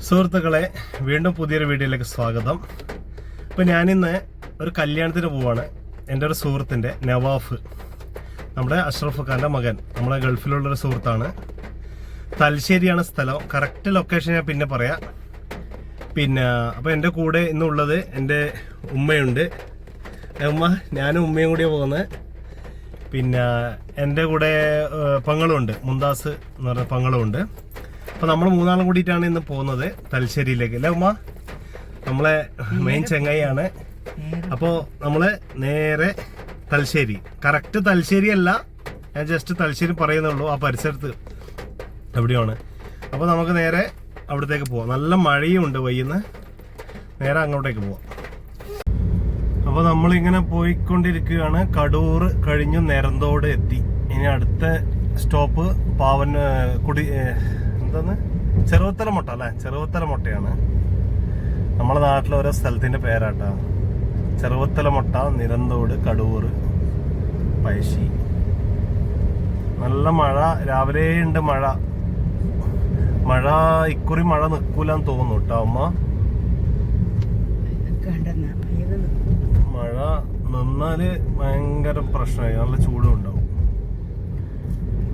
സുഹൃത്തുക്കളെ, വീണ്ടും പുതിയൊരു വീഡിയോയിലേക്ക് സ്വാഗതം. ഇപ്പോൾ ഞാനിന്ന് ഒരു കല്യാണത്തിന് പോവാണ്. എൻ്റെ ഒരു സുഹൃത്തിൻ്റെ നവാഫ്, നമ്മുടെ അഷ്റഫ് ഖാൻ്റെ മകൻ, നമ്മളെ ഗൾഫിലുള്ളൊരു സുഹൃത്താണ്. തലശ്ശേരിയാണ് സ്ഥലം. കറക്റ്റ് ലൊക്കേഷൻ ഞാൻ പിന്നെ പറയാം. അപ്പോൾ എൻ്റെ കൂടെ ഇന്നുള്ളത് എൻ്റെ ഉമ്മയുണ്ട്. ഉമ്മ, ഞാനും ഉമ്മയും കൂടിയാണ് പോകുന്നത്. എൻ്റെ കൂടെ പങ്ങളുണ്ട്, മുന്താസ് എന്ന് പറഞ്ഞ പങ്ങളുണ്ട്. അപ്പോൾ നമ്മൾ മൂന്നാളും കൂടിയിട്ടാണ് ഇന്ന് പോകുന്നത് തലശ്ശേരിയിലേക്ക്, അല്ലേ ഉമ്മ? നമ്മളെ മെയിൻ ചെങ്ങായിയാണ്. അപ്പോൾ നമ്മൾ നേരെ തലശ്ശേരി, കറക്റ്റ് തലശ്ശേരി അല്ല, ഞാൻ ജസ്റ്റ് തലശ്ശേരി പറയുന്നുള്ളൂ, ആ പരിസരത്ത് എവിടെയാണ്. അപ്പോൾ നമുക്ക് നേരെ അവിടത്തേക്ക് പോവാം. നല്ല മഴയും ഉണ്ട്, വൈകുന്ന നേരെ അങ്ങോട്ടേക്ക് പോവാം. അപ്പോൾ നമ്മളിങ്ങനെ പോയിക്കൊണ്ടിരിക്കുകയാണ്. കടൂർ കഴിഞ്ഞു നേരന്തോട് എത്തി. ഇനി അടുത്ത സ്റ്റോപ്പ് ചെറുവത്തല മുട്ട, അല്ലേ? ചെറുവത്തല മുട്ടയാണ് നമ്മളെ നാട്ടിലെ ഓരോ സ്ഥലത്തിന്റെ പേരാട്ടാ. ചെറുവത്തല മുട്ട, നിരന്തോട്, കടൂർ, പഴശ്ശി. നല്ല മഴ രാവിലെ ഉണ്ട്. മഴ ഇക്കുറി മഴ നിൽക്കൂലെന്ന് തോന്നുന്നു കേട്ടോ അമ്മ. മഴ നിന്നാല് ഭയങ്കര പ്രശ്നമായി, നല്ല ചൂടും ഉണ്ടാവും.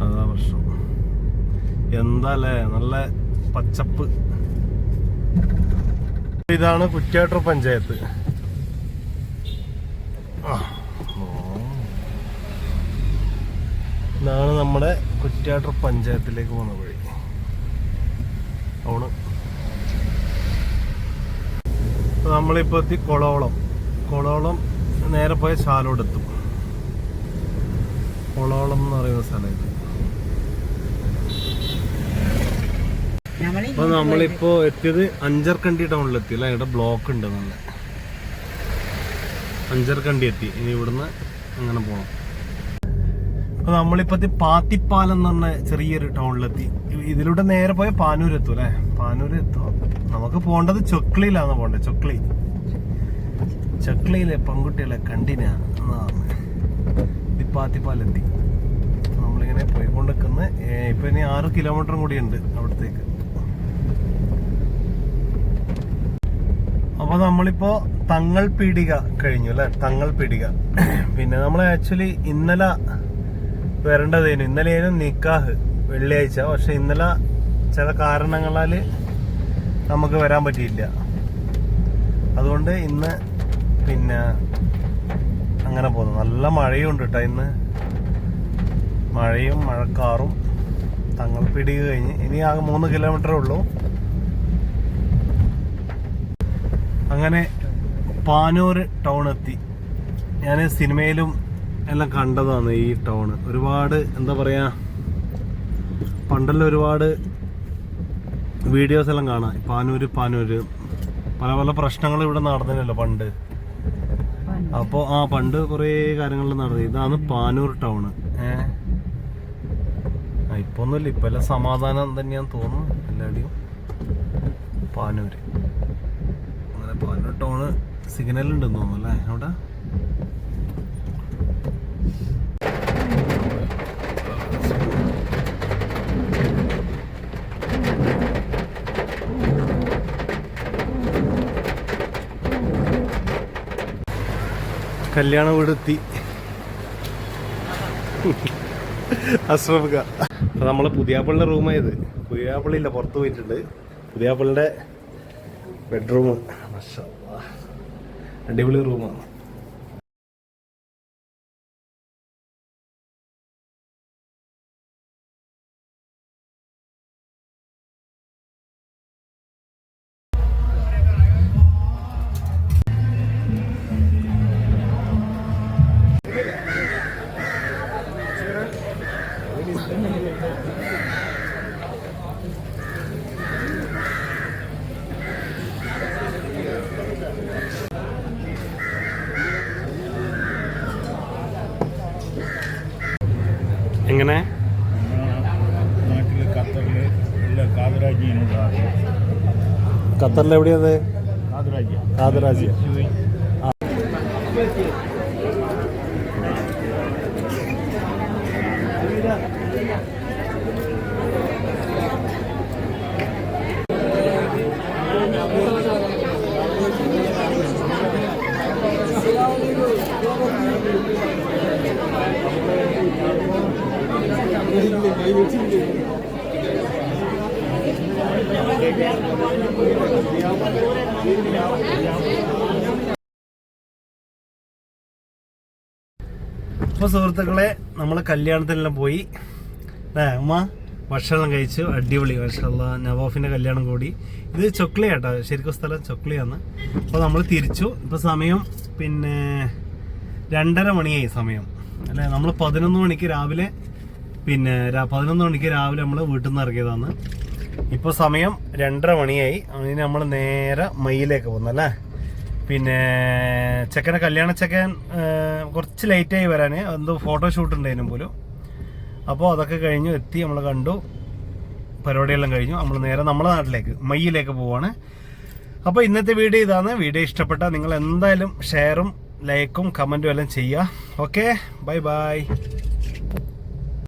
അതാ പ്രശ്നം. എന്താല്ലേ, നല്ല പച്ചപ്പ്. ഇതാണ് കുറ്റ്യാട്ടൂർ പഞ്ചായത്ത്. ഇതാണ് നമ്മുടെ കുറ്റ്യാട്ടൂർ പഞ്ചായത്തിലേക്ക് പോകുന്ന വഴി. നമ്മളിപ്പോ എത്തി കൊളോളം നേരെ പോയ ശാലോടെത്തും. കൊളോളം എന്ന് പറയുന്ന സ്ഥലം ഇത്. അപ്പൊ നമ്മളിപ്പോ എത്തിയത് അഞ്ചർക്കണ്ടി ടൗണിലെത്തി, അല്ല? ഇവിടെ ബ്ലോക്ക് ഉണ്ട്, നല്ല അഞ്ചർക്കണ്ടി എത്തി. ഇനി ഇവിടുന്ന് അങ്ങനെ പോണം. അപ്പൊ നമ്മളിപ്പോ പാത്തിപ്പാലം എന്ന് പറഞ്ഞ ചെറിയൊരു ടൗണിലെത്തി. ഇതിലൂടെ നേരെ പോയ പാനൂർ എത്തും, അല്ലെ? പാനൂർ എത്തും. നമുക്ക് പോകേണ്ടത് ചൊക്ലിയിലാണ് പോകേണ്ടത്. ചൊക്ലിയിലെ പെൺകുട്ടികളെ കണ്ടിനാ പാത്തിപ്പാലെത്തി. നമ്മളിങ്ങനെ പോയിക്കൊണ്ടിരിക്കുന്ന ഇപ്പൊ ഇനി 6 കിലോമീറ്ററും കൂടി ഉണ്ട് അവിടത്തേക്ക്. അപ്പൊ നമ്മളിപ്പോ തങ്ങൾ പീടിക കഴിഞ്ഞു, അല്ലെ? തങ്ങൾ പീടിക. നമ്മൾ ആക്ച്വലി ഇന്നലെ വരേണ്ടതേനു. ഇന്നലെയായിരുന്നു നിക്കാഹ്, വെള്ളിയാഴ്ച. പക്ഷെ ഇന്നലെ ചില കാരണങ്ങളാല് നമുക്ക് വരാൻ പറ്റിയില്ല. അതുകൊണ്ട് ഇന്ന് അങ്ങനെ പോകുന്നു. നല്ല മഴയുണ്ട് കേട്ടോ ഇന്ന്. മഴയും മഴക്കാറും. തങ്ങൾ പീടിക കഴിഞ്ഞ് ഇനി ആകെ 3 കിലോമീറ്ററേ ഉള്ളൂ. അങ്ങനെ പാനൂർ ടൗൺ എത്തി. ഞാൻ സിനിമയിലും എല്ലാം കണ്ടതാണ് ഈ ടൗണ്. ഒരുപാട് എന്താ പറയാ, പണ്ടെല്ലാം ഒരുപാട് വീഡിയോസ് എല്ലാം കാണാം. പാനൂര് പല പല പ്രശ്നങ്ങൾ ഇവിടെ നടന്നില്ലല്ലോ പണ്ട്. അപ്പോൾ പണ്ട് കുറേ കാര്യങ്ങളിൽ നടന്നു. ഇതാണ് പാനൂർ ടൗണ്. ഇപ്പൊ ഒന്നുമില്ല, ഇപ്പൊ എല്ലാം സമാധാനം തന്നെയാന്ന് തോന്നുന്നു എല്ലാവരുടെയും. പാനൂര് അങ്ങനെ പാനൂർ ടൗണ് സിഗ്നൽ ഉണ്ടെന്ന് തോന്നുന്നു, അല്ലേ? അവിടെ കല്യാണ വീടെത്തി. അഷ്റഫ് ഖാൻ. അപ്പൊ നമ്മള് പുതിയാപ്പള്ളിയുടെ റൂമായത്. പുതിയാപ്പള്ളിയില്ല, പുറത്ത് പോയിട്ടുണ്ട്. പുതിയാപ്പള്ളിയുടെ ബെഡ്റൂം. അടിപൊളി റൂമാണ്. എങ്ങനെ ഖത്തറിൽ എവിടെയത്? കാതരാജ്യ. അപ്പോൾ സുഹൃത്തുക്കളെ നമ്മൾ കല്യാണത്തിനെല്ലാം പോയി ഉമ്മ ഭക്ഷണം കഴിച്ചു. അടിപൊളി മാഷാല്ലാ. നവാഫിൻ്റെ കല്യാണം കൂടി. ഇത് ചൊക്ലിയാട്ടോ, ശരിക്കും സ്ഥലം ചൊക്ലിയാണ്. അപ്പോൾ നമ്മൾ തിരിച്ചു. ഇപ്പോൾ സമയം പിന്നെ 2:30 മണിയായി സമയം അല്ലേ. നമ്മൾ 11 മണിക്ക് രാവിലെ പിന്നെ 11 മണിക്ക് രാവിലെ നമ്മൾ വീട്ടിൽ നിന്ന് ഇറങ്ങിയതാണ്. ഇപ്പോൾ സമയം 2:30 മണിയായി. അതിന് നമ്മൾ നേരെ മയിലേക്ക് പോകുന്നല്ലേ. പിന്നെ ചെക്കനെ കല്യാണ ചെക്കൻ കുറച്ച് ലേറ്റായി വരാൻ, എന്തോ ഫോട്ടോഷൂട്ട് ഉണ്ടായിരുന്നു പോലും. അപ്പോൾ അതൊക്കെ കഴിഞ്ഞു എത്തി, നമ്മൾ കണ്ടു, പരിപാടിയെല്ലാം കഴിഞ്ഞു. നമ്മൾ നേരെ നമ്മുടെ നാട്ടിലേക്ക് മയ്യിലേക്ക് പോവാണ്. അപ്പോൾ ഇന്നത്തെ വീഡിയോ ഇതാണ്. വീഡിയോ ഇഷ്ടപ്പെട്ടാൽ നിങ്ങൾ എന്തായാലും ഷെയറും ലൈക്കും കമൻറ്റും എല്ലാം ചെയ്യുക. Okay, bye bye.